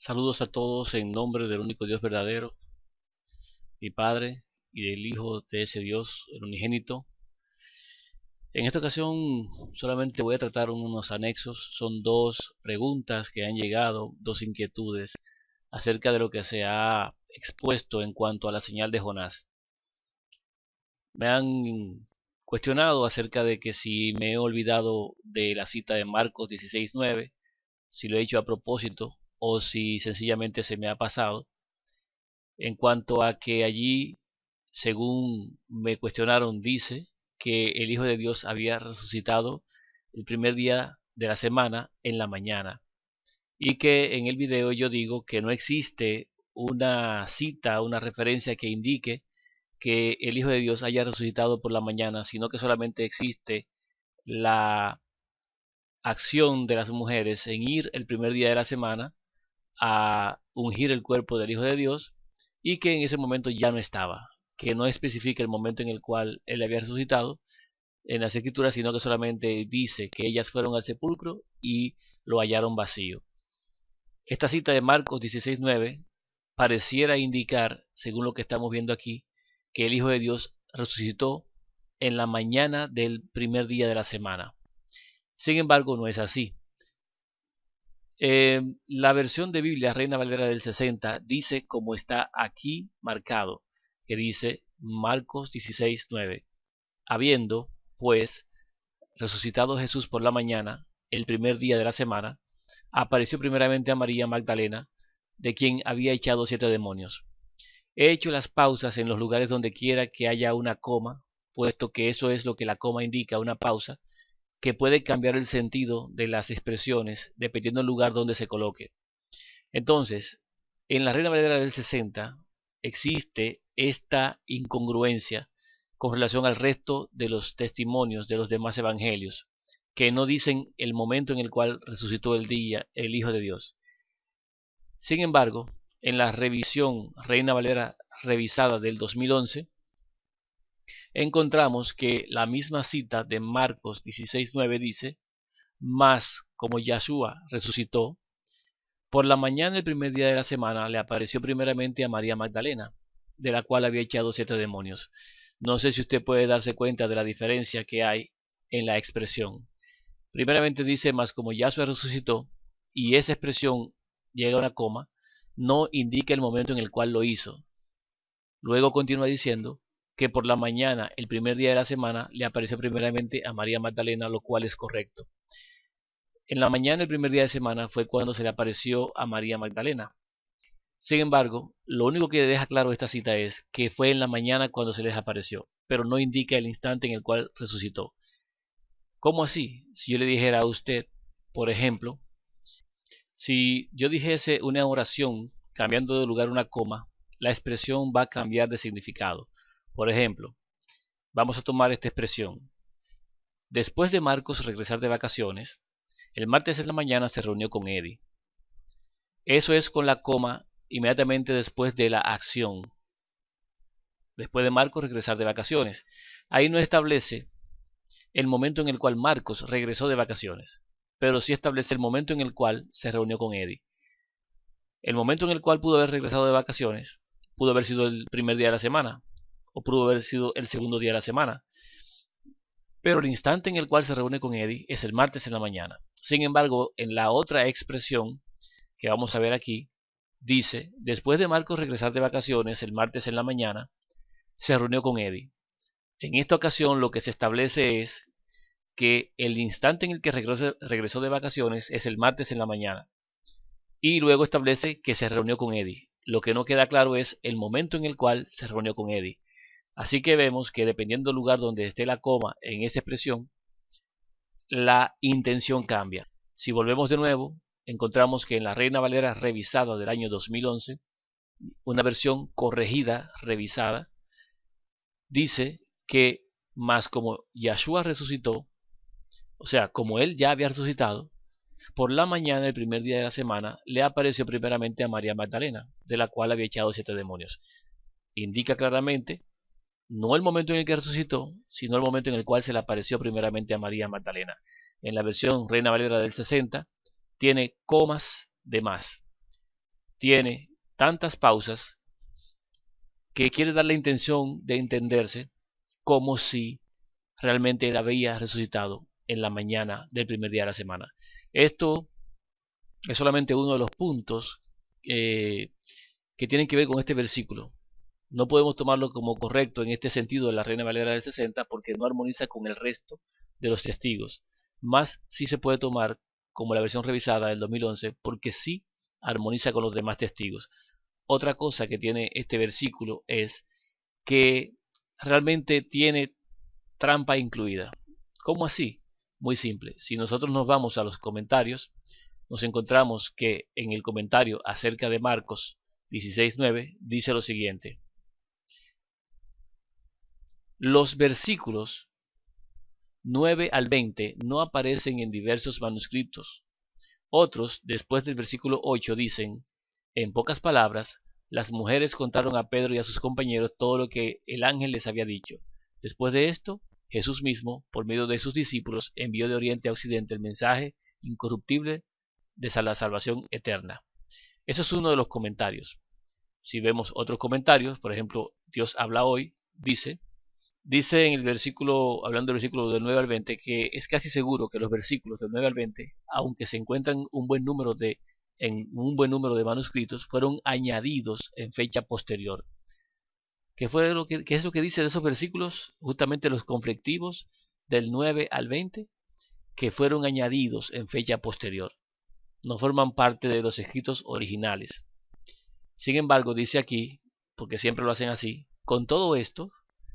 Saludos a todos en nombre del único Dios verdadero, mi Padre, y del Hijo de ese Dios, el unigénito. En esta ocasión solamente voy a tratar unos anexos. Son dos preguntas que han llegado, dos inquietudes acerca de lo que se ha expuesto en cuanto a la señal de Jonás. Me han cuestionado acerca de que si me he olvidado de la cita de Marcos 16:9, si lo he hecho a propósito o si sencillamente se me ha pasado, en cuanto a que allí, según me cuestionaron, dice que el Hijo de Dios había resucitado el primer día de la semana en la mañana, y que en el video yo digo que no existe una cita, una referencia que indique que el Hijo de Dios haya resucitado por la mañana, sino que solamente existe la acción de las mujeres en ir el primer día de la semana a ungir el cuerpo del Hijo de Dios, y que en ese momento ya no estaba, que no especifica el momento en el cual él había resucitado en las escrituras, sino que solamente dice que ellas fueron al sepulcro y lo hallaron vacío. Esta cita de Marcos 16:9 pareciera indicar, según lo que estamos viendo aquí, que el Hijo de Dios resucitó en la mañana del primer día de la semana. Sin embargo, no es así. La versión de Biblia Reina Valera del 60 dice como está aquí marcado, que dice Marcos 16:9. Habiendo, pues, resucitado Jesús por la mañana, el primer día de la semana, apareció primeramente a María Magdalena, de quien había echado 7 demonios. He hecho las pausas en los lugares donde quiera que haya una coma, puesto que eso es lo que la coma indica, una pausa, que puede cambiar el sentido de las expresiones dependiendo del lugar donde se coloque. Entonces, en la Reina Valera del 60 existe esta incongruencia con relación al resto de los testimonios de los demás evangelios, que no dicen el momento en el cual resucitó el Hijo de Dios. Sin embargo, en la revisión Reina Valera revisada del 2011, encontramos que la misma cita de Marcos 16:9 dice: mas como Yahshua resucitó, por la mañana del primer día de la semana le apareció primeramente a María Magdalena, de la cual había echado 7 demonios. No sé si usted puede darse cuenta de la diferencia que hay en la expresión. Primeramente dice, mas como Yahshua resucitó, y esa expresión llega a una coma, no indica el momento en el cual lo hizo. Luego continúa diciendo que por la mañana, el primer día de la semana, le apareció primeramente a María Magdalena, lo cual es correcto. En la mañana del primer día de semana fue cuando se le apareció a María Magdalena. Sin embargo, lo único que deja claro esta cita es que fue en la mañana cuando se les apareció, pero no indica el instante en el cual resucitó. ¿Cómo así? Si yo le dijera a usted, por ejemplo, si yo dijese una oración cambiando de lugar una coma, la expresión va a cambiar de significado. Por ejemplo, vamos a tomar esta expresión. Después de Marcos regresar de vacaciones, el martes en la mañana se reunió con Eddie. Eso es con la coma inmediatamente después de la acción. Después de Marcos regresar de vacaciones. Ahí no establece el momento en el cual Marcos regresó de vacaciones, pero sí establece el momento en el cual se reunió con Eddie. El momento en el cual pudo haber regresado de vacaciones pudo haber sido el primer día de la semana, o pudo haber sido el segundo día de la semana, pero el instante en el cual se reúne con Eddie es el martes en la mañana. Sin embargo, en la otra expresión que vamos a ver aquí, dice, después de Marcos regresar de vacaciones el martes en la mañana, se reunió con Eddie. En esta ocasión lo que se establece es que el instante en el que regresó de vacaciones es el martes en la mañana, y luego establece que se reunió con Eddie. Lo que no queda claro es el momento en el cual se reunió con Eddie. Así que vemos que dependiendo del lugar donde esté la coma en esa expresión, la intención cambia. Si volvemos de nuevo, encontramos que en la Reina Valera revisada del año 2011, una versión corregida, revisada, dice que más como Yahshua resucitó, o sea, como él ya había resucitado, por la mañana del primer día de la semana le apareció primeramente a María Magdalena, de la cual había echado 7 demonios. Indica claramente no el momento en el que resucitó, sino el momento en el cual se le apareció primeramente a María Magdalena. En la versión Reina Valera del 60 tiene comas de más. tiene tantas pausas que quiere dar la intención de entenderse como si realmente él había resucitado en la mañana del primer día de la semana. Esto es solamente uno de los puntos que tienen que ver con este versículo. No podemos tomarlo como correcto en este sentido de la Reina Valera del 60 porque no armoniza con el resto de los testigos. Más sí se puede tomar como la versión revisada del 2011 porque sí armoniza con los demás testigos. Otra cosa que tiene este versículo es que realmente tiene trampa incluida. ¿Cómo así? Muy simple. Si nosotros nos vamos a los comentarios, nos encontramos que en el comentario acerca de Marcos 16:9 dice lo siguiente: los versículos 9 al 20 no aparecen en diversos manuscritos. Otros, después del versículo 8, dicen, en pocas palabras, las mujeres contaron a Pedro y a sus compañeros todo lo que el ángel les había dicho. Después de esto, Jesús mismo, por medio de sus discípulos, envió de oriente a occidente el mensaje incorruptible de la salvación eterna. Eso es uno de los comentarios. Si vemos otros comentarios, por ejemplo, Dios habla hoy, dice en el versículo, hablando del versículo del 9 al 20, que es casi seguro que los versículos del 9 al 20, aunque se encuentran en un buen número de manuscritos, fueron añadidos en fecha posterior. ¿Qué es lo que dice de esos versículos? Justamente los conflictivos del 9 al 20, que fueron añadidos en fecha posterior. No forman parte de los escritos originales. Sin embargo, dice aquí, porque siempre lo hacen así, con todo esto,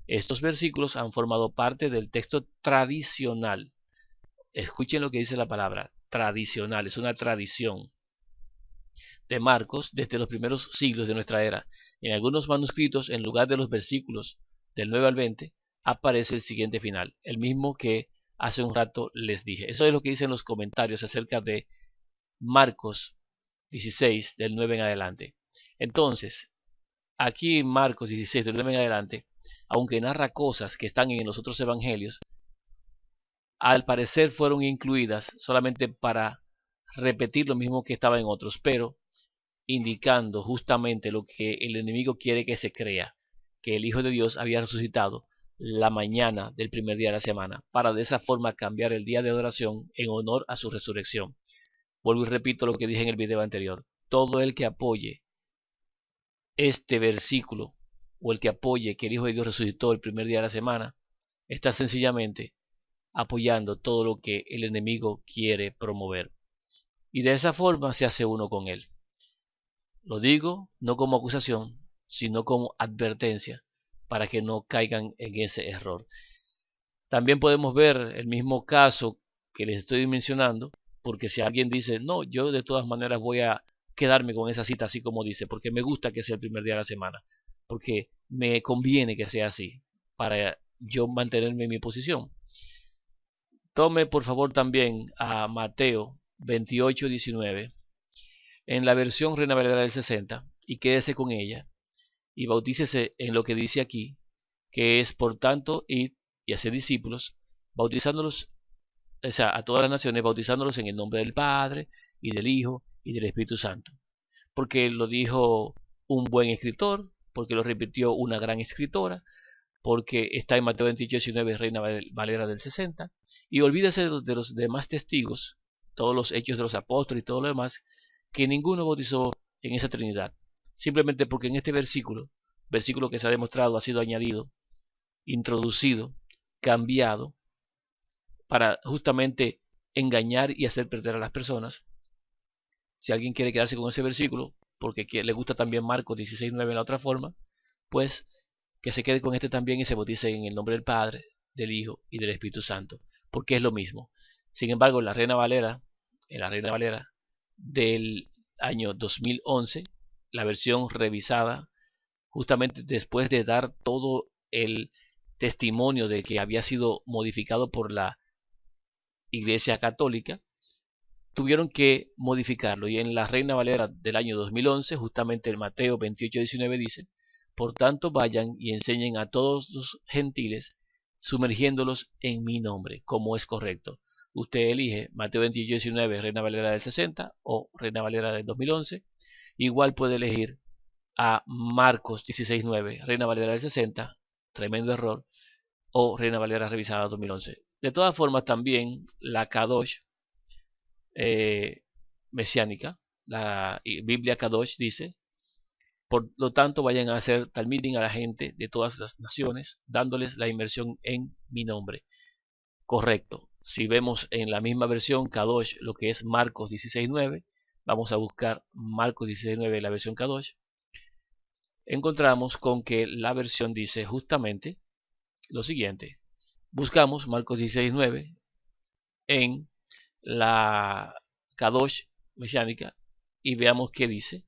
estos versículos han formado parte del texto tradicional. Escuchen lo que dice la palabra tradicional, es una tradición de Marcos desde los primeros siglos de nuestra era. En algunos manuscritos, en lugar de los versículos del 9 al 20, aparece el siguiente final, el mismo que hace un rato les dije. Eso es lo que dicen los comentarios acerca de Marcos 16, del 9 en adelante. Entonces, aquí en Marcos 16, del 9 en adelante, aunque narra cosas que están en los otros evangelios, al parecer fueron incluidas solamente para repetir lo mismo que estaba en otros, pero indicando justamente lo que el enemigo quiere que se crea, que el Hijo de Dios había resucitado la mañana del primer día de la semana, para de esa forma cambiar el día de adoración en honor a su resurrección. Vuelvo y repito lo que dije en el video anterior: todo el que apoye este versículo o el que apoye que el Hijo de Dios resucitó el primer día de la semana, está sencillamente apoyando todo lo que el enemigo quiere promover. Y de esa forma se hace uno con él. Lo digo no como acusación, sino como advertencia, para que no caigan en ese error. También podemos ver el mismo caso que les estoy mencionando, porque si alguien dice, no, yo de todas maneras voy a quedarme con esa cita así como dice, porque me gusta que sea el primer día de la semana, porque me conviene que sea así, para yo mantenerme en mi posición. Tome por favor también a Mateo 28:19 en la versión Reina Valera del 60 y quédese con ella y bautícese en lo que dice aquí, que es por tanto id y hacer discípulos, bautizándolos, o sea, a todas las naciones, bautizándolos en el nombre del Padre y del Hijo y del Espíritu Santo. Porque lo dijo un buen escritor, porque lo repitió una gran escritora, porque está en Mateo 28:19, Reina Valera del 60, y olvídese de los demás testigos, todos los hechos de los apóstoles y todo lo demás, que ninguno bautizó en esa Trinidad, simplemente porque en este versículo que se ha demostrado ha sido añadido, introducido, cambiado, para justamente engañar y hacer perder a las personas. Si alguien quiere quedarse con ese versículo, porque le gusta también Marcos 16:9 en la otra forma, pues que se quede con este también y se bautice en el nombre del Padre, del Hijo y del Espíritu Santo, porque es lo mismo. Sin embargo, en la Reina Valera del año 2011, la versión revisada, justamente después de dar todo el testimonio de que había sido modificado por la Iglesia Católica, tuvieron que modificarlo. Y en la Reina Valera del año 2011, justamente el Mateo 28:19 dice, por tanto vayan y enseñen a todos los gentiles, sumergiéndolos en mi nombre, como es correcto. Usted elige Mateo 28:19, Reina Valera del 60 o Reina Valera del 2011. Igual puede elegir a Marcos 16:9, Reina Valera del 60, tremendo error, o Reina Valera revisada 2011. De todas formas, también la Kadosh mesiánica, la Biblia Kadosh dice: por lo tanto, vayan a hacer talmidín a la gente de todas las naciones, dándoles la inmersión en mi nombre. Correcto. Si vemos en la misma versión Kadosh lo que es Marcos 16:9, vamos a buscar Marcos 16:9, la versión Kadosh, encontramos con que la versión dice justamente lo siguiente. Buscamos Marcos 16:9 en la Kadosh mesiánica y veamos qué dice.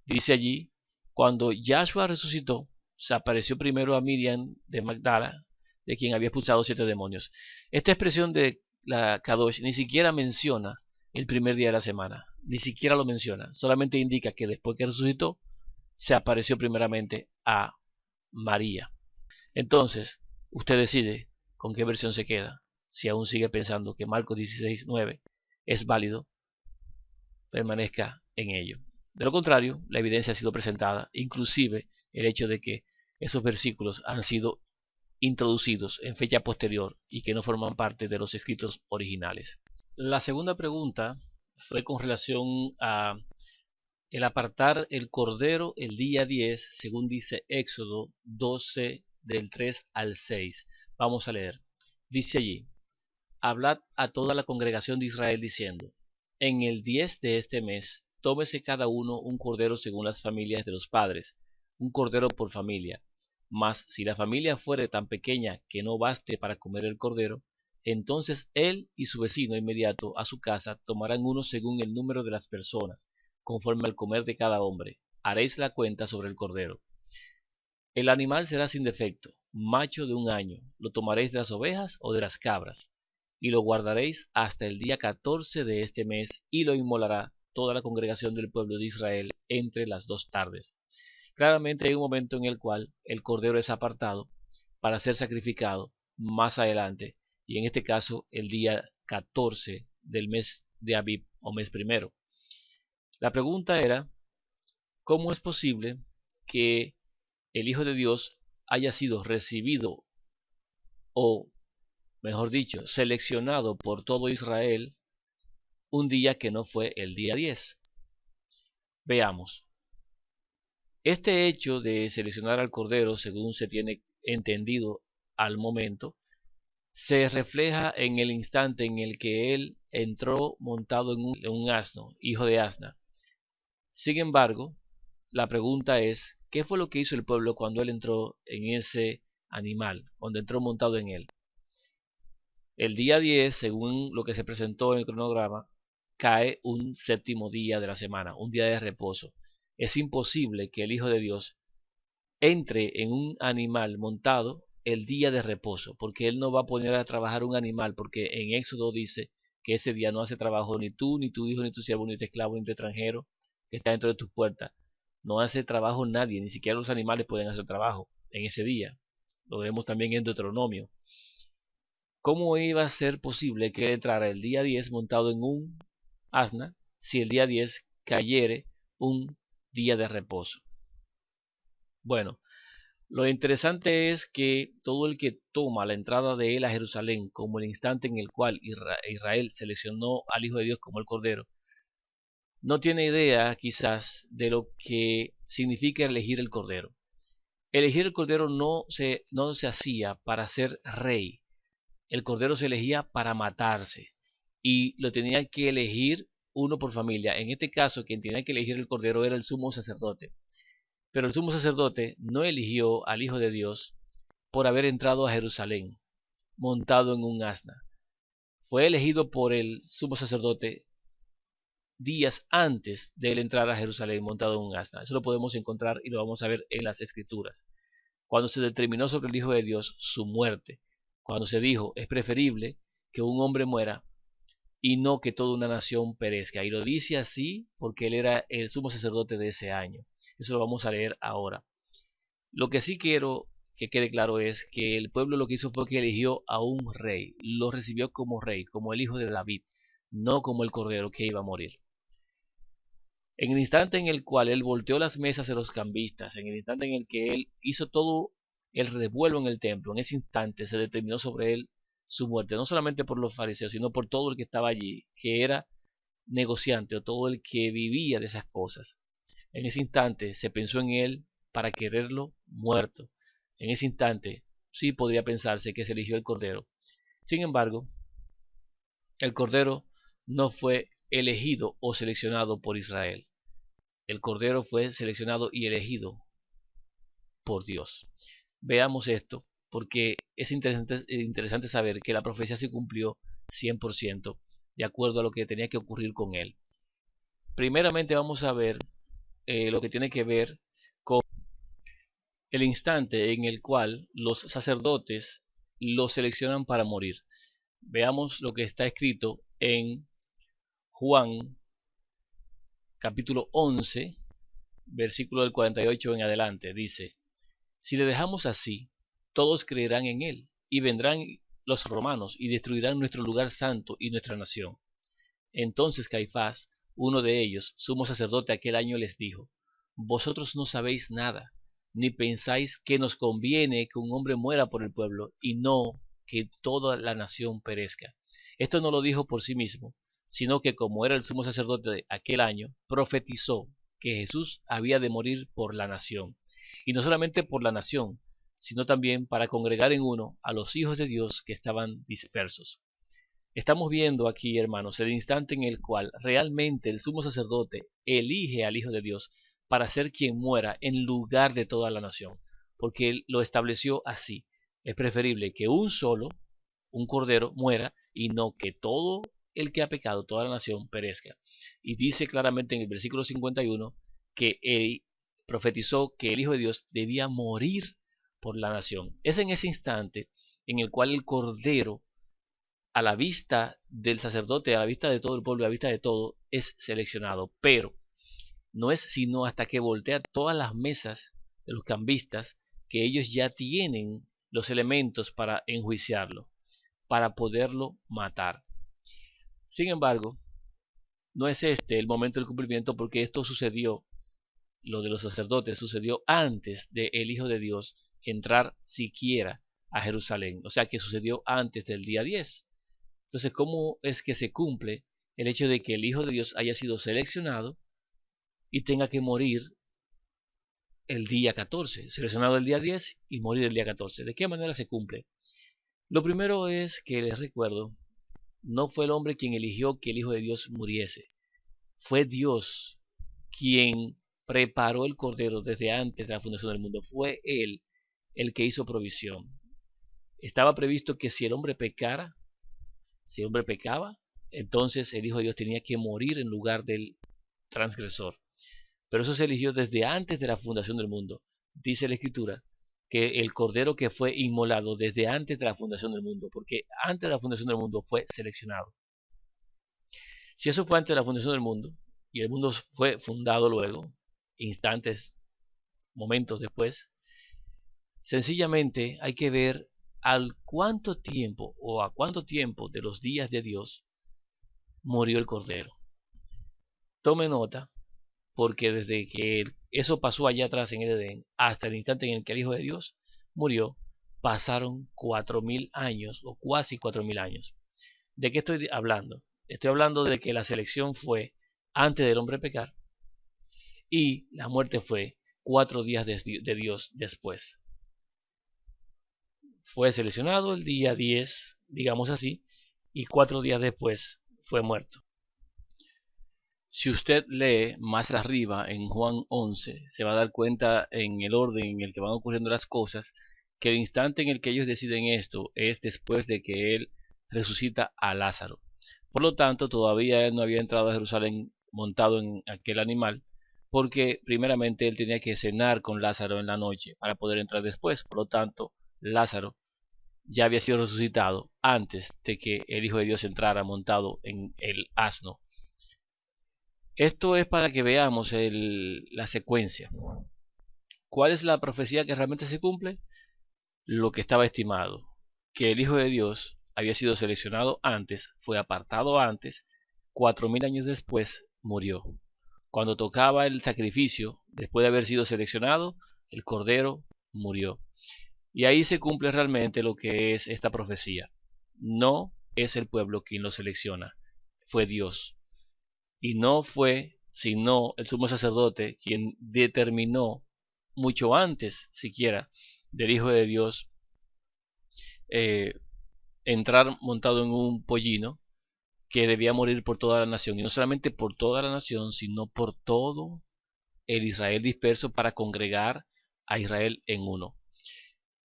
Dice allí: cuando Yahshua resucitó, se apareció primero a Miriam de Magdala, de quien había expulsado 7 demonios. Esta expresión de la Kadosh ni siquiera menciona el primer día de la semana, ni siquiera lo menciona, solamente indica que después que resucitó, se apareció primeramente a María. Entonces, usted decide con qué versión se queda. Si aún sigue pensando que Marcos 16:9 es válido, permanezca en ello. De lo contrario, la evidencia ha sido presentada, inclusive el hecho de que esos versículos han sido introducidos en fecha posterior y que no forman parte de los escritos originales. La segunda pregunta fue con relación a el apartar el cordero el día 10, según dice Éxodo 12 del 3 al 6. Vamos a leer. Dice allí: hablad a toda la congregación de Israel diciendo: en el 10 de este mes, tómese cada uno un cordero según las familias de los padres, un cordero por familia. Mas si la familia fuere tan pequeña que no baste para comer el cordero, entonces él y su vecino inmediato a su casa tomarán uno según el número de las personas, conforme al comer de cada hombre. Haréis la cuenta sobre el cordero. El animal será sin defecto, macho de 1 año. Lo tomaréis de las ovejas o de las cabras, y lo guardaréis hasta el día 14 de este mes, y lo inmolará toda la congregación del pueblo de Israel entre las 2 tardes. Claramente hay un momento en el cual el cordero es apartado para ser sacrificado más adelante, y en este caso el día 14 del mes de Abib o mes primero. La pregunta era: ¿cómo es posible que el Hijo de Dios haya sido recibido, o mejor dicho, seleccionado por todo Israel un día que no fue el día 10? Veamos. Este hecho de seleccionar al cordero, según se tiene entendido al momento, se refleja en el instante en el que él entró montado en un asno, hijo de asna. Sin embargo, la pregunta es: ¿qué fue lo que hizo el pueblo cuando él entró en ese animal, cuando entró montado en él? El día 10, según lo que se presentó en el cronograma, cae un séptimo día de la semana, un día de reposo. Es imposible que el Hijo de Dios entre en un animal montado el día de reposo, porque él no va a poner a trabajar un animal, porque en Éxodo dice que ese día no hace trabajo ni tú, ni tu hijo, ni tu siervo, ni tu esclavo, ni tu extranjero que está dentro de tus puertas. No hace trabajo nadie, ni siquiera los animales pueden hacer trabajo en ese día. Lo vemos también en Deuteronomio. ¿Cómo iba a ser posible que él entrara el día 10 montado en un asna si el día 10 cayere un día de reposo? Bueno, lo interesante es que todo el que toma la entrada de él a Jerusalén como el instante en el cual Israel seleccionó al Hijo de Dios como el Cordero, no tiene idea quizás de lo que significa elegir el Cordero. Elegir el Cordero no se hacía para ser rey. El Cordero se elegía para matarse, y lo tenía que elegir uno por familia. En este caso, quien tenía que elegir el Cordero era el sumo sacerdote. Pero el sumo sacerdote no eligió al Hijo de Dios por haber entrado a Jerusalén montado en un asna. Fue elegido por el sumo sacerdote días antes de él entrar a Jerusalén montado en un asna. Eso lo podemos encontrar y lo vamos a ver en las Escrituras. Cuando se determinó sobre el Hijo de Dios su muerte, cuando se dijo: es preferible que un hombre muera y no que toda una nación perezca. Y lo dice así porque él era el sumo sacerdote de ese año. Eso lo vamos a leer ahora. Lo que sí quiero que quede claro es que el pueblo lo que hizo fue que eligió a un rey, lo recibió como rey, como el hijo de David, no como el cordero que iba a morir. En el instante en el cual él volteó las mesas de los cambistas, en el instante en el que él hizo todo el revuelo en el templo, en ese instante se determinó sobre él su muerte, no solamente por los fariseos, sino por todo el que estaba allí, que era negociante o todo el que vivía de esas cosas. En ese instante se pensó en él para quererlo muerto. En ese instante sí podría pensarse que se eligió el Cordero. Sin embargo, el Cordero no fue elegido o seleccionado por Israel. El Cordero fue seleccionado y elegido por Dios. Veamos esto, porque es interesante saber que la profecía se cumplió 100% de acuerdo a lo que tenía que ocurrir con él. Primeramente vamos a ver lo que tiene que ver con el instante en el cual los sacerdotes lo seleccionan para morir. Veamos lo que está escrito en Juan capítulo 11, versículo del 48 en adelante. Dice: si le dejamos así, todos creerán en él, y vendrán los romanos y destruirán nuestro lugar santo y nuestra nación. Entonces Caifás, uno de ellos, sumo sacerdote aquel año, les dijo: vosotros no sabéis nada, ni pensáis que nos conviene que un hombre muera por el pueblo, y no que toda la nación perezca. Esto no lo dijo por sí mismo, sino que como era el sumo sacerdote de aquel año, profetizó que Jesús había de morir por la nación, y no solamente por la nación, sino también para congregar en uno a los hijos de Dios que estaban dispersos. Estamos viendo aquí, hermanos, el instante en el cual realmente el sumo sacerdote elige al Hijo de Dios para ser quien muera en lugar de toda la nación, porque él lo estableció así. Es preferible que un cordero, muera y no que todo el que ha pecado, toda la nación, perezca. Y dice claramente en el versículo 51 que él profetizó que el Hijo de Dios debía morir por la nación. Es en ese instante en el cual el cordero, a la vista del sacerdote, a la vista de todo el pueblo, a la vista de todo, es seleccionado. Pero no es sino hasta que voltea todas las mesas de los cambistas que ellos ya tienen los elementos para enjuiciarlo, para poderlo matar. Sin embargo, no es este el momento del cumplimiento, porque esto sucedió, lo de los sacerdotes sucedió antes de el Hijo de Dios entrar siquiera a Jerusalén, o sea que sucedió antes del día 10. Entonces, ¿cómo es que se cumple el hecho de que el Hijo de Dios haya sido seleccionado y tenga que morir el día 14? Seleccionado el día 10 y morir el día 14. ¿De qué manera se cumple? Lo primero es que les recuerdo, no fue el hombre quien eligió que el Hijo de Dios muriese. Fue Dios quien preparó el Cordero desde antes de la fundación del mundo. Fue Él el que hizo provisión. Estaba previsto que si el hombre pecara, si el hombre pecaba, entonces el Hijo de Dios tenía que morir en lugar del transgresor. Pero eso se eligió desde antes de la fundación del mundo. Dice la Escritura que el Cordero que fue inmolado desde antes de la fundación del mundo, porque antes de la fundación del mundo fue seleccionado. Si eso fue antes de la fundación del mundo, y el mundo fue fundado luego, instantes, momentos después, sencillamente hay que ver al cuánto tiempo o a cuánto tiempo de los días de Dios murió el Cordero. Tome nota, porque desde que eso pasó allá atrás en el Edén hasta el instante en el que el Hijo de Dios murió, pasaron 4000 años o casi 4000 años. ¿De qué estoy hablando? Estoy hablando de que la selección fue antes del hombre pecar y la muerte fue 4 días de Dios después. Fue seleccionado el día 10, digamos así, y 4 días después fue muerto. Si usted lee más arriba en Juan 11, se va a dar cuenta en el orden en el que van ocurriendo las cosas, que el instante en el que ellos deciden esto es después de que él resucita a Lázaro. Por lo tanto, todavía él no había entrado a Jerusalén montado en aquel animal, porque primeramente él tenía que cenar con Lázaro en la noche para poder entrar después. Por lo tanto, Lázaro ya había sido resucitado antes de que el Hijo de Dios entrara montado en el asno. Esto es para que veamos la secuencia. ¿Cuál es la profecía que realmente se cumple? Lo que estaba estimado, que el Hijo de Dios había sido seleccionado antes, fue apartado antes, 4000 años después murió. Cuando tocaba el sacrificio, después de haber sido seleccionado, el cordero murió. Y ahí se cumple realmente lo que es esta profecía. No es el pueblo quien lo selecciona, fue Dios. Y no fue sino el sumo sacerdote quien determinó mucho antes siquiera del Hijo de Dios eh, entrar montado en un pollino que debía morir por toda la nación, y no solamente por toda la nación, sino por todo el Israel disperso para congregar a Israel en uno.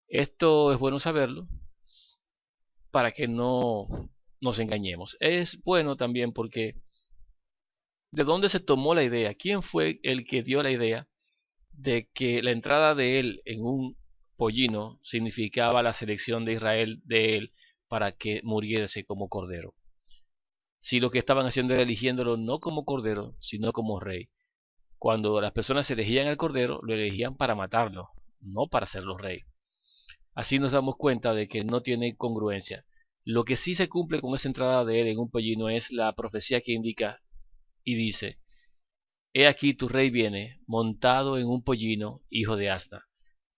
Esto es bueno saberlo para que no nos engañemos. Es bueno también porque ¿de dónde se tomó la idea? ¿Quién fue el que dio la idea de que la entrada de él en un pollino significaba la selección de Israel de él para que muriese como cordero? Si lo que estaban haciendo era eligiéndolo no como cordero, sino como rey. Cuando las personas elegían al cordero, lo elegían para matarlo, no para hacerlo rey. Así nos damos cuenta de que no tiene congruencia. Lo que sí se cumple con esa entrada de él en un pollino es la profecía que indica y dice: He aquí tu rey viene, montado en un pollino, hijo de asna.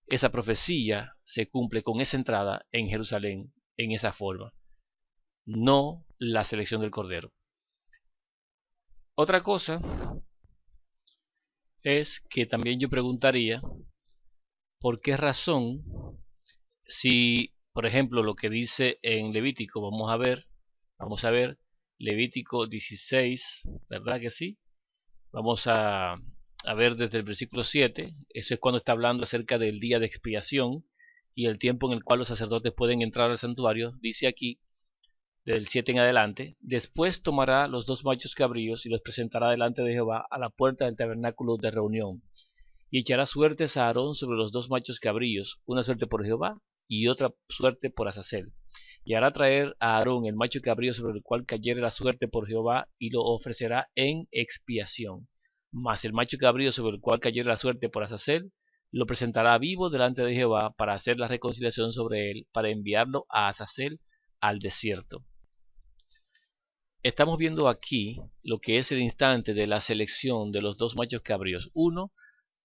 Esa profecía se cumple con esa entrada en Jerusalén en esa forma, no la selección del cordero. Otra cosa es que también yo preguntaría por qué razón, si por ejemplo lo que dice en Levítico, vamos a ver Levítico 16, ¿verdad que sí? Vamos a ver desde el versículo 7, eso es cuando está hablando acerca del día de expiación y el tiempo en el cual los sacerdotes pueden entrar al santuario. Dice aquí, del 7 en adelante: Después tomará los dos machos cabríos y los presentará delante de Jehová a la puerta del tabernáculo de reunión, y echará suertes a Aarón sobre los dos machos cabríos, una suerte por Jehová y otra suerte por Azazel. Y hará traer a Aarón el macho cabrío sobre el cual cayere la suerte por Jehová, y lo ofrecerá en expiación. Mas el macho cabrío sobre el cual cayere la suerte por Azazel, lo presentará vivo delante de Jehová para hacer la reconciliación sobre él, para enviarlo a Azazel al desierto. Estamos viendo aquí lo que es el instante de la selección de los dos machos cabríos. Uno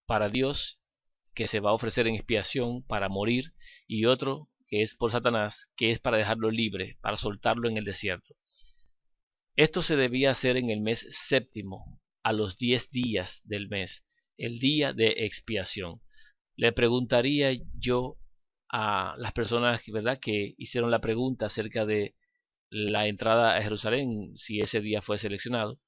para Dios, que se va a ofrecer en expiación para morir, y otro que es por Satanás, que es para dejarlo libre, para soltarlo en el desierto. Esto se debía hacer en el mes séptimo, a los 10 días del mes, el día de expiación. Le preguntaría yo a las personas, ¿verdad?, que hicieron la pregunta acerca de la entrada a Jerusalén, si ese día fue seleccionado,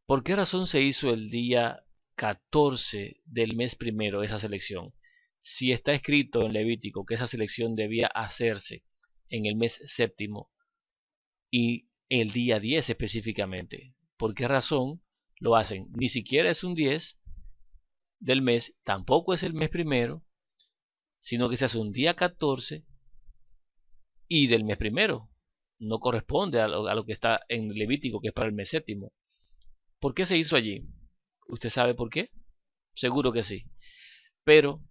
¿por qué razón se hizo el día 14 del mes primero esa selección? Si está escrito en Levítico que esa selección debía hacerse en el mes séptimo y el día 10 específicamente, ¿por qué razón lo hacen? Ni siquiera es un 10 del mes, tampoco es el mes primero, sino que se hace un día 14 y del mes primero. No corresponde a lo que está en Levítico, que es para el mes séptimo. ¿Por qué se hizo allí? ¿Usted sabe por qué? Seguro que sí. Pero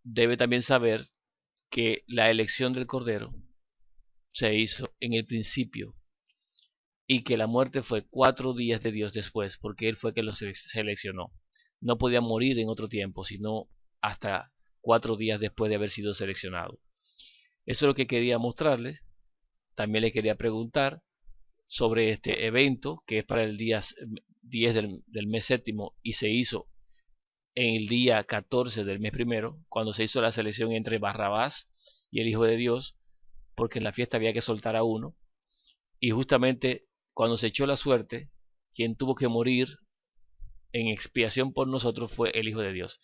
debe también saber que la elección del Cordero se hizo en el principio y que la muerte fue 4 días de Dios después, porque Él fue que lo seleccionó. No podía morir en otro tiempo, sino hasta 4 días después de haber sido seleccionado. Eso es lo que quería mostrarles. También le quería preguntar sobre este evento que es para el día 10 del mes séptimo y se hizo en el día 14 del mes primero, cuando se hizo la selección entre Barrabás y el Hijo de Dios, porque en la fiesta había que soltar a uno, y justamente cuando se echó la suerte, quien tuvo que morir en expiación por nosotros fue el Hijo de Dios.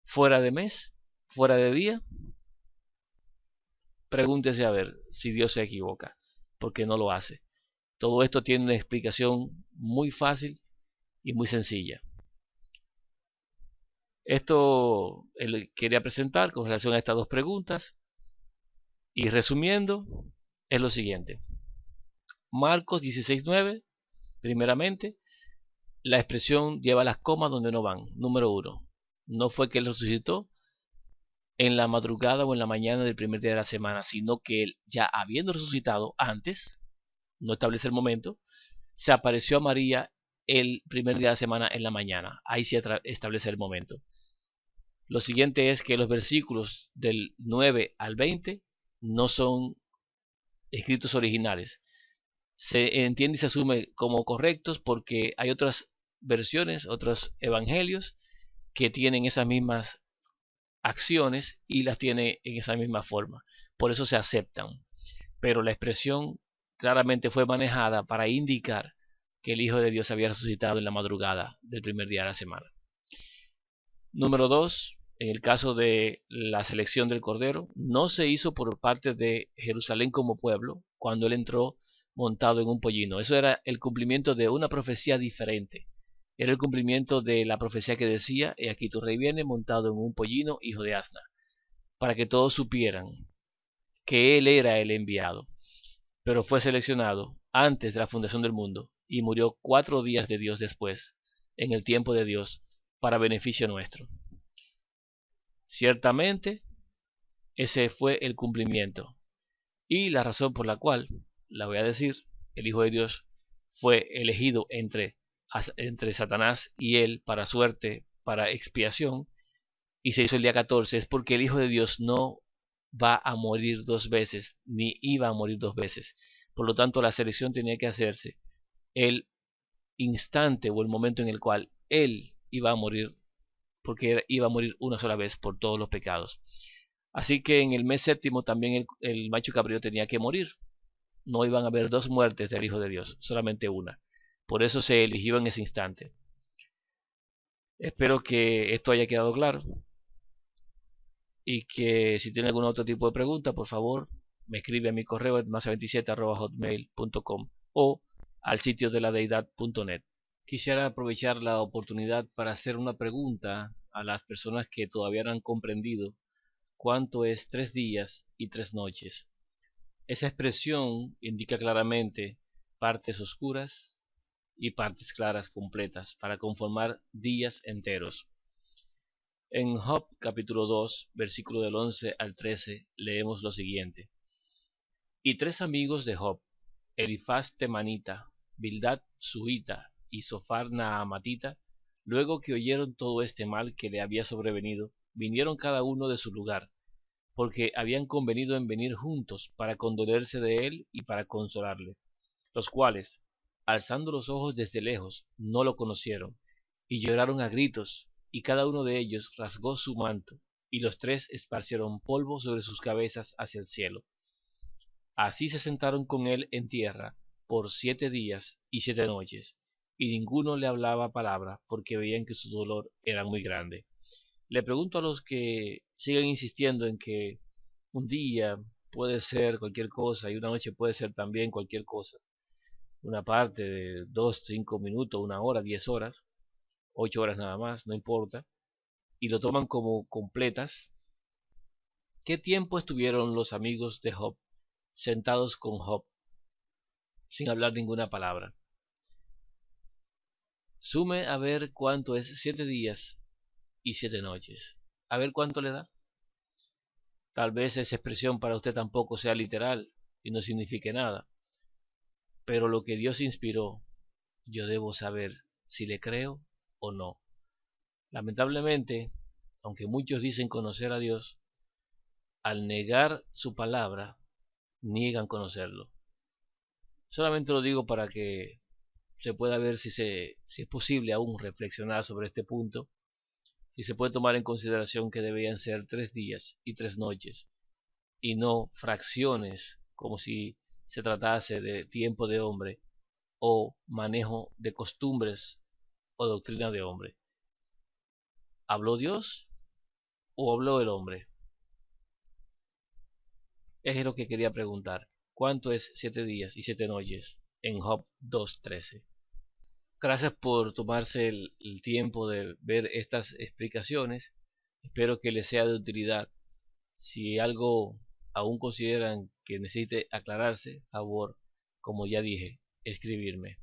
Fuera de mes, fuera de día, pregúntese a ver si Dios se equivoca, porque no lo hace. Todo esto tiene una explicación muy fácil y muy sencilla. Esto quería presentar con relación a estas dos preguntas, y resumiendo es lo siguiente. Marcos 16:9, primeramente, la expresión lleva las comas donde no van. Número 1, no fue que él resucitó en la madrugada o en la mañana del primer día de la semana, sino que él, ya habiendo resucitado antes, no establece el momento, se apareció a María el primer día de la semana en la mañana. Ahí se establece el momento. Lo siguiente es que los versículos del 9 al 20 no son escritos originales. Se entiende y se asume como correctos porque hay otras versiones, otros evangelios que tienen esas mismas acciones y las tiene en esa misma forma. Por eso se aceptan. Pero la expresión claramente fue manejada para indicar que el Hijo de Dios había resucitado en la madrugada del primer día de la semana. Número 2. En el caso de la selección del Cordero, no se hizo por parte de Jerusalén como pueblo cuando él entró montado en un pollino. Eso era el cumplimiento de una profecía diferente. Era el cumplimiento de la profecía que decía: "He aquí tu rey viene montado en un pollino, hijo de asna", para que todos supieran que él era el enviado. Pero fue seleccionado antes de la fundación del mundo y murió 4 días de Dios después, en el tiempo de Dios, para beneficio nuestro. Ciertamente, ese fue el cumplimiento y la razón por la cual, la voy a decir, el Hijo de Dios fue elegido entre Satanás y él para suerte, para expiación, y se hizo el día 14, es porque el Hijo de Dios no va a morir 2 veces, ni iba a morir 2 veces. Por lo tanto, la selección tenía que hacerse el instante o el momento en el cual él iba a morir, porque iba a morir una sola vez por todos los pecados. Así que en el mes séptimo también el macho cabrío tenía que morir. No iban a haber 2 muertes del Hijo de Dios, solamente una. Por eso se eligió en ese instante. Espero que esto haya quedado claro y que si tiene algún otro tipo de pregunta, por favor, me escribe a mi correo masa27@hotmail.com o al sitio de la deidad.net. Quisiera aprovechar la oportunidad para hacer una pregunta a las personas que todavía no han comprendido cuánto es 3 días y 3 noches. Esa expresión indica claramente partes oscuras y partes claras completas para conformar días enteros. En Job capítulo 2, versículo del 11 al 13, leemos lo siguiente. Y 3 amigos de Job, Elifaz temanita, Bildad suhita y Sofar naamatita, luego que oyeron todo este mal que le había sobrevenido, vinieron cada uno de su lugar, porque habían convenido en venir juntos para condolerse de él y para consolarle, los cuales, alzando los ojos desde lejos, no lo conocieron, y lloraron a gritos, y cada uno de ellos rasgó su manto, y los 3 esparcieron polvo sobre sus cabezas hacia el cielo. Así se sentaron con él en tierra por 7 días y 7 noches, y ninguno le hablaba palabra, porque veían que su dolor era muy grande. Le pregunto a los que siguen insistiendo en que un día puede ser cualquier cosa y una noche puede ser también cualquier cosa, una parte de 2, 5 minutos, 1 hora, 10 horas, 8 horas nada más, no importa, y lo toman como completas. ¿Qué tiempo estuvieron los amigos de Job sentados con Job sin hablar ninguna palabra? Sume a ver cuánto es 7 días y 7 noches. A ver cuánto le da. Tal vez esa expresión para usted tampoco sea literal y no signifique nada. Pero lo que Dios inspiró, yo debo saber si le creo o no. Lamentablemente, aunque muchos dicen conocer a Dios, al negar su palabra, niegan conocerlo. Solamente lo digo para que se pueda ver si es posible aún reflexionar sobre este punto y se puede tomar en consideración que deberían ser 3 días y 3 noches y no fracciones como si se tratase de tiempo de hombre o manejo de costumbres o doctrina de hombre. ¿Habló Dios o habló el hombre? Es lo que quería preguntar. ¿Cuánto es 7 días y 7 noches en Job 2:13? Gracias por tomarse el tiempo de ver estas explicaciones. Espero que les sea de utilidad. Si algo aún consideran que necesite aclararse, favor, como ya dije, escribirme.